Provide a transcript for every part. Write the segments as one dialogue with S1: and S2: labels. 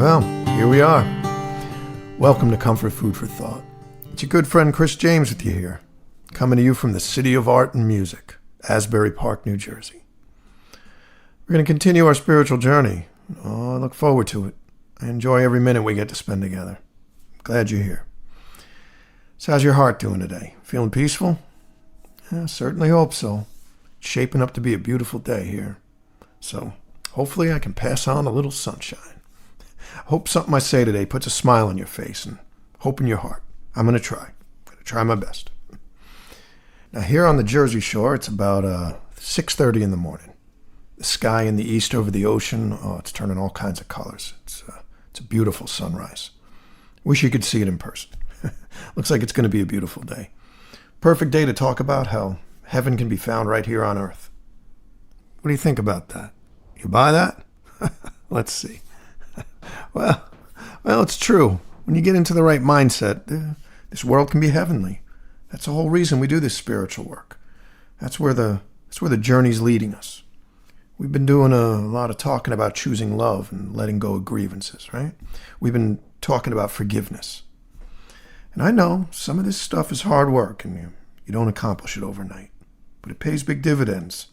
S1: Well, here we are. Welcome to Comfort Food for Thought. It's your good friend Chris James with you here, coming to you from the city of art and music, Asbury Park, New Jersey. We're going to continue our spiritual journey. Oh, I look forward to it. I enjoy every minute we get to spend together. Glad you're here. So how's your heart doing today? Feeling peaceful? Yeah, certainly hope so. It's shaping up to be a beautiful day here. So hopefully I can pass on a little sunshine. Hope something I say today puts a smile on your face and hope in your heart. I'm going to try. I'm going to try my best. Now here on the Jersey Shore, it's about 6:30 in the morning. The sky in the east over the ocean, it's turning all kinds of colors. It's a beautiful sunrise. Wish you could see it in person. Looks like it's going to be a beautiful day. Perfect day to talk about how heaven can be found right here on earth. What do you think about that? You buy that? Let's see. Well, it's true. When you get into the right mindset, this world can be heavenly. That's the whole reason we do this spiritual work. That's where the journey's leading us. We've been doing a lot of talking about choosing love and letting go of grievances, right? We've been talking about forgiveness. And I know some of this stuff is hard work and you don't accomplish it overnight, but it pays big dividends.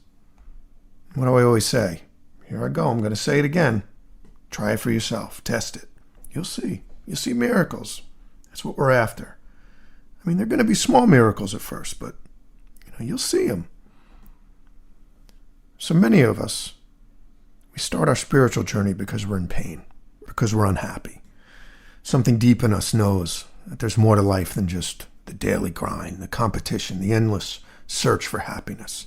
S1: What do I always say? Here I go. I'm going to say it again. Try it for yourself. Test it. You'll see. You'll see miracles. That's what we're after. I mean, they're going to be small miracles at first, but you'll see them. So many of us, we start our spiritual journey because we're in pain, because we're unhappy. Something deep in us knows that there's more to life than just the daily grind, the competition, the endless search for happiness.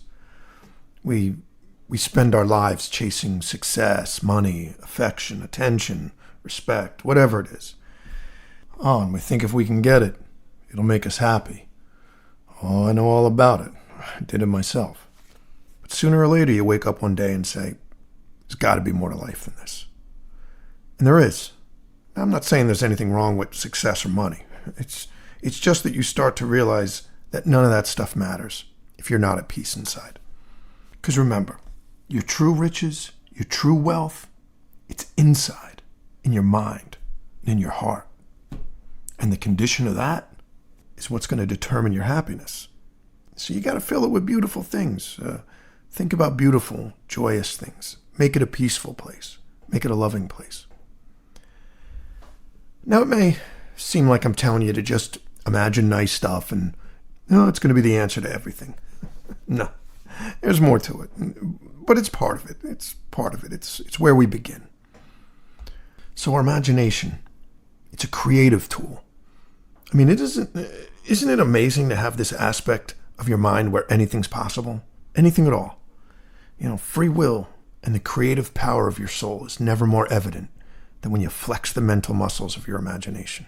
S1: We spend our lives chasing success, money, affection, attention, respect, whatever it is. Oh, and we think if we can get it, it'll make us happy. Oh, I know all about it. I did it myself. But sooner or later, you wake up one day and say, there's got to be more to life than this. And there is. Now, I'm not saying there's anything wrong with success or money. It's just that you start to realize that none of that stuff matters if you're not at peace inside. Because remember, your true riches, your true wealth, it's inside, in your mind, in your heart. And the condition of that is what's going to determine your happiness. So you got to fill it with beautiful things. Think about beautiful, joyous things. Make it a peaceful place. Make it a loving place. Now it may seem like I'm telling you to just imagine nice stuff and it's going to be the answer to everything. No, there's more to it. But it's part of it. It's part of it. It's where we begin. So our imagination, it's a creative tool. I mean, isn't it amazing to have this aspect of your mind where anything's possible? Anything at all. Free will and the creative power of your soul is never more evident than when you flex the mental muscles of your imagination.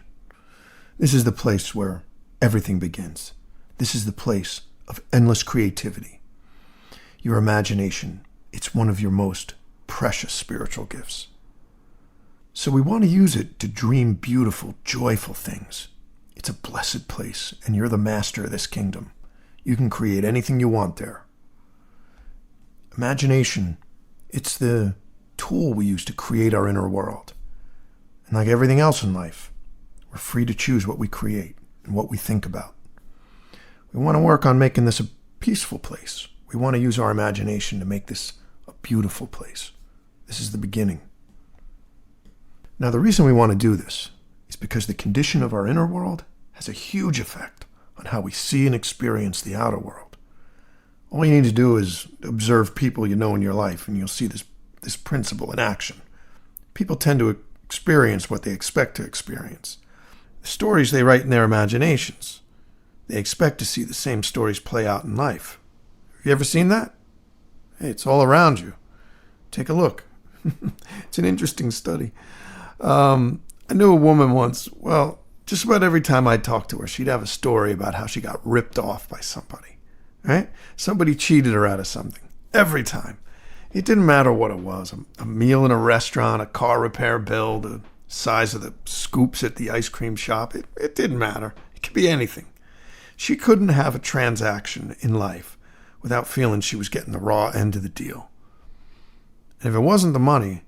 S1: This is the place where everything begins. This is the place of endless creativity. Your imagination, it's one of your most precious spiritual gifts. So we want to use it to dream beautiful, joyful things. It's a blessed place, and you're the master of this kingdom. You can create anything you want there. Imagination, it's the tool we use to create our inner world. And like everything else in life, we're free to choose what we create and what we think about. We want to work on making this a peaceful place. We want to use our imagination to make this a beautiful place. This is the beginning. Now, the reason we want to do this is because the condition of our inner world has a huge effect on how we see and experience the outer world. All you need to do is observe people you know in your life, and you'll see this principle in action. People tend to experience what they expect to experience. The stories they write in their imaginations, they expect to see the same stories play out in life. Have you ever seen that? Hey, it's all around you. Take a look. It's an interesting study. I knew a woman once. Well, just about every time I'd talk to her, she'd have a story about how she got ripped off by somebody. Right? Somebody cheated her out of something. Every time. It didn't matter what it was. A meal in a restaurant, a car repair bill, the size of the scoops at the ice cream shop. It didn't matter. It could be anything. She couldn't have a transaction in life without feeling she was getting the raw end of the deal. And if it wasn't the money,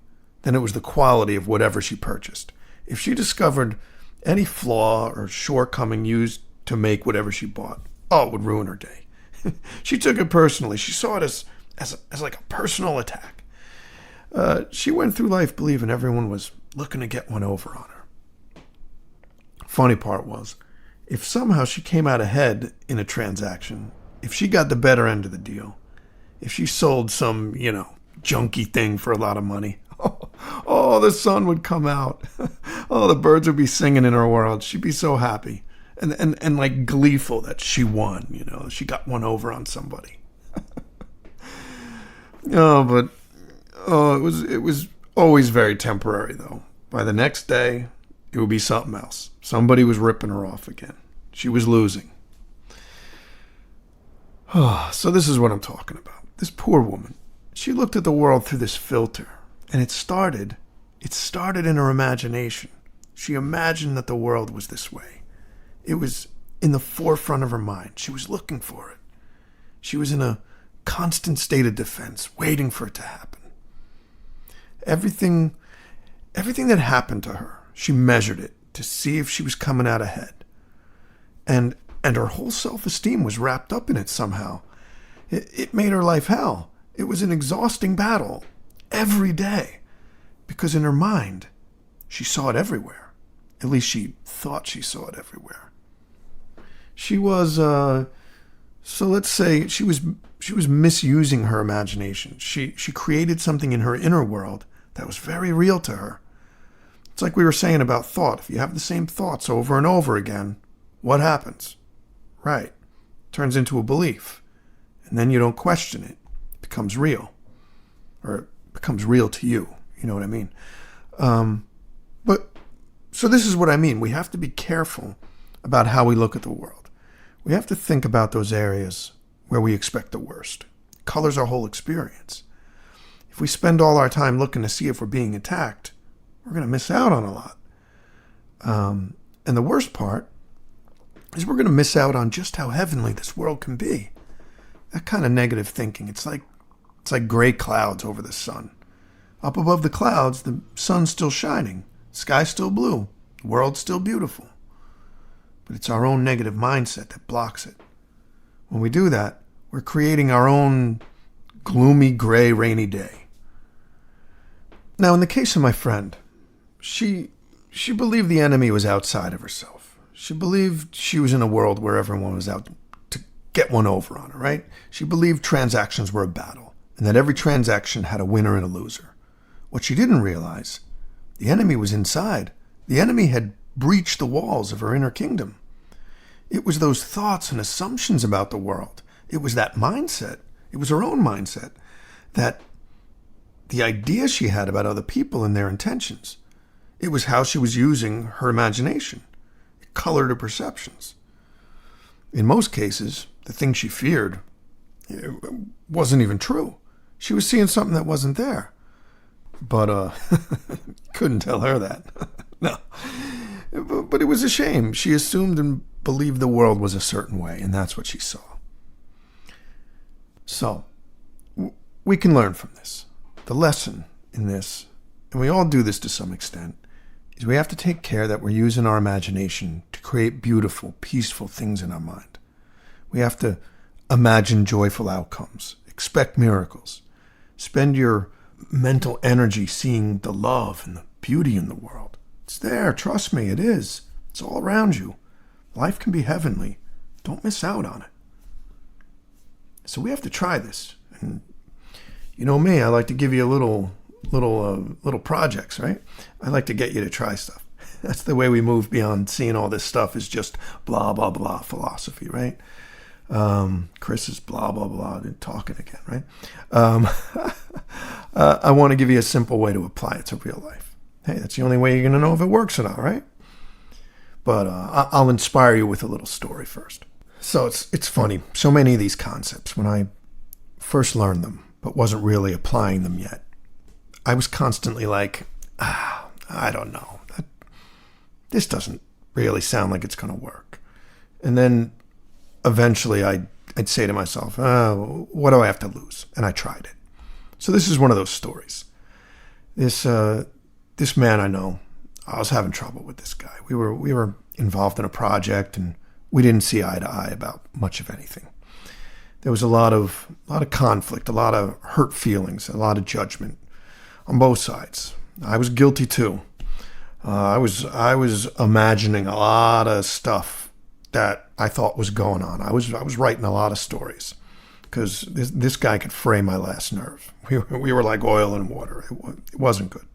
S1: then it was the quality of whatever she purchased. If she discovered any flaw or shortcoming used to make whatever she bought, it would ruin her day. She took it personally. She saw it as like a personal attack. She went through life believing everyone was looking to get one over on her. Funny part was, if somehow she came out ahead in a transaction, if she got the better end of the deal, if she sold some, junky thing for a lot of money, the sun would come out. The birds would be singing in her world. She'd be so happy and like gleeful that she won, she got one over on somebody. It was always very temporary though. By the next day, it would be something else. Somebody was ripping her off again. She was losing. So this is what I'm talking about. This poor woman, she looked at the world through this filter, and it started in her imagination. She imagined that the world was this way. It was in the forefront of her mind. She was looking for it. She was in a constant state of defense, waiting for it to happen. Everything that happened to her, she measured it to see if she was coming out ahead. And her whole self-esteem was wrapped up in it somehow. It made her life hell. It was an exhausting battle every day because in her mind, she saw it everywhere. At least she thought she saw it everywhere. She was, so let's say she was misusing her imagination. She created something in her inner world that was very real to her. It's like we were saying about thought. If you have the same thoughts over and over again, what happens? Right. Turns into a belief. And then you don't question it. It becomes real. Or it becomes real to you. You know what I mean? So this is what I mean. We have to be careful about how we look at the world. We have to think about those areas where we expect the worst. It colors our whole experience. If we spend all our time looking to see if we're being attacked, we're going to miss out on a lot. And the worst part is we're going to miss out on just how heavenly this world can be. That kind of negative thinking, it's like gray clouds over the sun. Up above the clouds, the sun's still shining, sky's still blue, the world's still beautiful. But it's our own negative mindset that blocks it. When we do that, we're creating our own gloomy, gray, rainy day. Now, in the case of my friend, she believed the enemy was outside of herself. She believed she was in a world where everyone was out to get one over on her, right? She believed transactions were a battle, and that every transaction had a winner and a loser. What she didn't realize, the enemy was inside. The enemy had breached the walls of her inner kingdom. It was those thoughts and assumptions about the world. It was that mindset. It was her own mindset. That the idea she had about other people and their intentions. It was how she was using her imagination. It colored her perceptions. In most cases, the thing she feared, it wasn't even true. She was seeing something that wasn't there. But couldn't tell her that. No. But it was a shame. She assumed and believed the world was a certain way, and that's what she saw. So, we can learn from this. The lesson in this, and we all do this to some extent, is we have to take care that we're using our imagination to create beautiful, peaceful things in our mind. We have to imagine joyful outcomes, expect miracles, spend your mental energy seeing the love and the beauty in the world. It's there, trust me, it is. It's all around you. Life can be heavenly. Don't miss out on it. So we have to try this. And you know me, I like to give you a little projects, right? I like to get you to try stuff. That's the way we move beyond seeing all this stuff is just blah, blah, blah philosophy, right? Chris is blah, blah, blah, and talking again, right? I want to give you a simple way to apply it to real life. Hey, that's the only way you're going to know if it works or not, right? But I'll inspire you with a little story first. So it's funny. So many of these concepts, when I first learned them, but wasn't really applying them yet, I was constantly like, I don't know. This doesn't really sound like it's going to work. And then eventually I'd say to myself, what do I have to lose? And I tried it. So this is one of those stories. This man I know, I was having trouble with this guy. We were involved in a project, and we didn't see eye to eye about much of anything. There was a lot of conflict, a lot of hurt feelings, a lot of judgment on both sides. I was guilty too. I was imagining a lot of stuff that I thought was going on. I was writing a lot of stories because this guy could fray my last nerve. We were like oil and water. It wasn't good.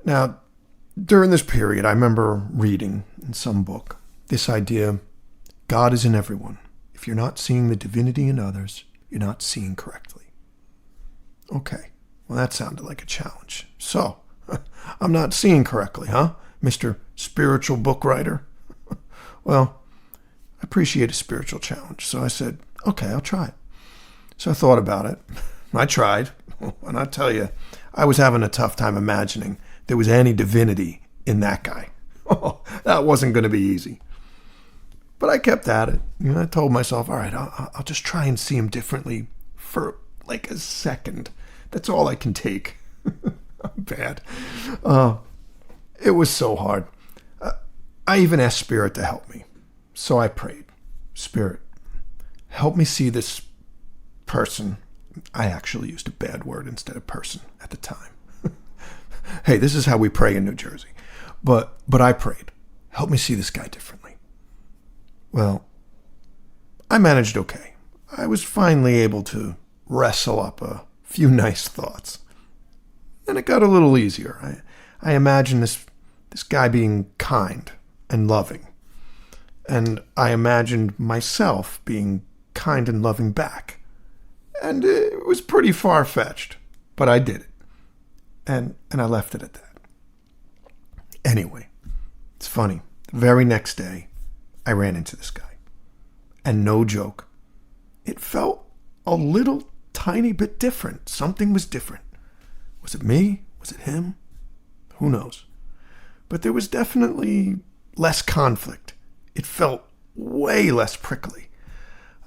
S1: Now, during this period, I remember reading in some book this idea: God is in everyone. If you're not seeing the divinity in others, you're not seeing correctly. Okay, well, that sounded like a challenge. So, I'm not seeing correctly, huh, Mr. Spiritual Book Writer? Well, I appreciate a spiritual challenge, so I said, okay, I'll try it. So I thought about it. I tried, and I tell you, I was having a tough time imagining there was any divinity in that guy. That wasn't going to be easy. But I kept at it. I told myself, all right, I'll just try and see him differently for like a second. That's all I can take. I'm bad. It was so hard. I even asked Spirit to help me. So I prayed, Spirit, help me see this person. I actually used a bad word instead of person at the time. Hey, this is how we pray in New Jersey. But I prayed, help me see this guy differently. Well, I managed okay. I was finally able to wrestle up a few nice thoughts. And it got a little easier. I imagined this guy being kind and loving. And I imagined myself being kind and loving back. And it was pretty far-fetched, but I did it. And I left it at that. Anyway, it's funny. The very next day, I ran into this guy. And no joke, it felt a little tiny bit different. Something was different. Was it me? Was it him? Who knows? But there was definitely less conflict. It felt way less prickly.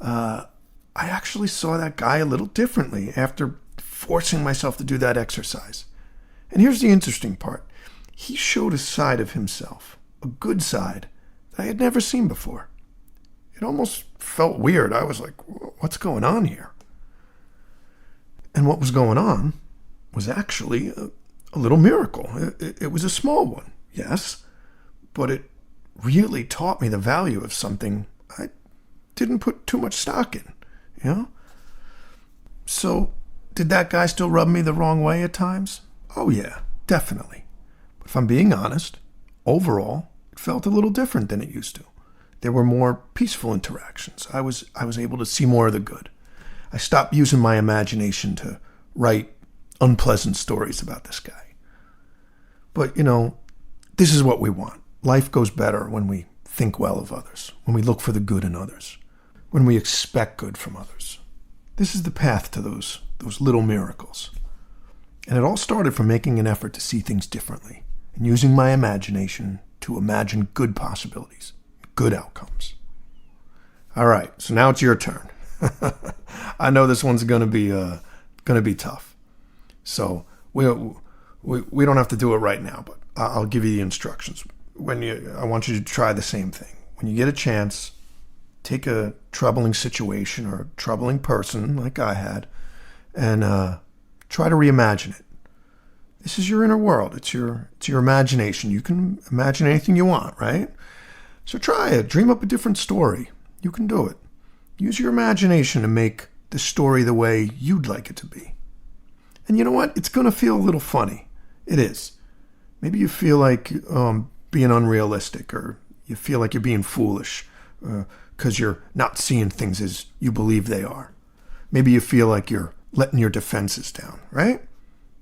S1: I actually saw that guy a little differently after forcing myself to do that exercise. And here's the interesting part. He showed a side of himself, a good side, that I had never seen before. It almost felt weird. I was like, what's going on here? And what was going on was actually a little miracle. It was a small one, yes, but it really taught me the value of something I didn't put too much stock in, So, did that guy still rub me the wrong way at times? Oh yeah, definitely. But if I'm being honest, overall, it felt a little different than it used to. There were more peaceful interactions. I was able to see more of the good. I stopped using my imagination to write unpleasant stories about this guy. But, this is what we want. Life goes better when we think well of others, when we look for the good in others, when we expect good from others. This is the path to those little miracles. And it all started from making an effort to see things differently and using my imagination to imagine good possibilities, good outcomes. All right, so now it's your turn. I know this one's going to be tough. So we don't have to do it right now, but I'll give you the instructions. I want you to try the same thing. When you get a chance, take a troubling situation or a troubling person like I had, and try to reimagine it. This is your inner world. It's your imagination. You can imagine anything you want, right? So try it. Dream up a different story. You can do it. Use your imagination to make the story the way you'd like it to be. And you know what? It's going to feel a little funny. It is. Maybe you feel like being unrealistic, or you feel like you're being foolish because you're not seeing things as you believe they are. Maybe you feel like you're letting your defenses down, right?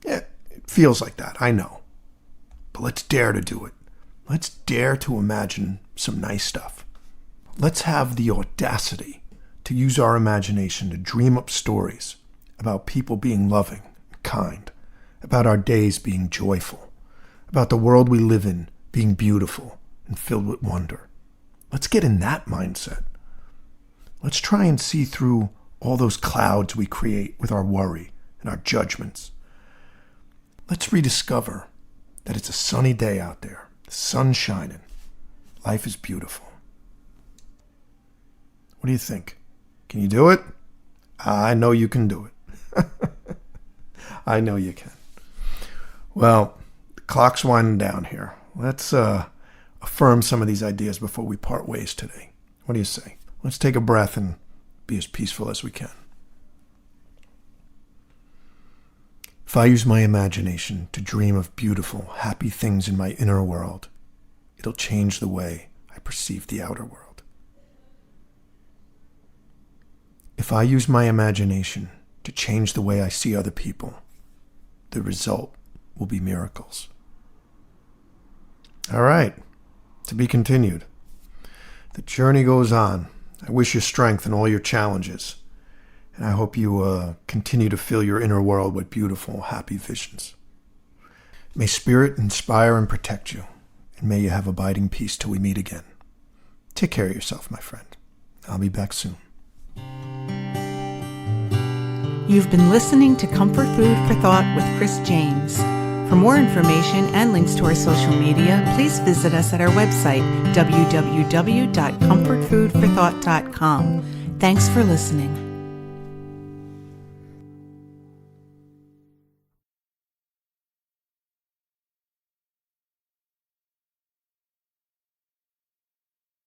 S1: Yeah, it feels like that, I know. But let's dare to do it. Let's dare to imagine some nice stuff. Let's have the audacity to use our imagination to dream up stories about people being loving and kind, about our days being joyful, about the world we live in being beautiful and filled with wonder. Let's get in that mindset. Let's try and see through all those clouds we create with our worry and our judgments. Let's rediscover that it's a sunny day out there. The sun's shining. Life is beautiful. What do you think? Can you do it? I know you can do it. I know you can. Well, the clock's winding down here. Let's affirm some of these ideas before we part ways today. What do you say? Let's take a breath and be as peaceful as we can. If I use my imagination to dream of beautiful, happy things in my inner world, it'll change the way I perceive the outer world. If I use my imagination to change the way I see other people, the result will be miracles. All right, to be continued. The journey goes on. I wish you strength in all your challenges, and I hope you continue to fill your inner world with beautiful, happy visions. May Spirit inspire and protect you, and may you have abiding peace till we meet again. Take care of yourself, my friend. I'll be back soon.
S2: You've been listening to Comfort Food for Thought with Chris James. For more information and links to our social media, please visit us at our website, www.comfortfoodforthought.com. Thanks for listening.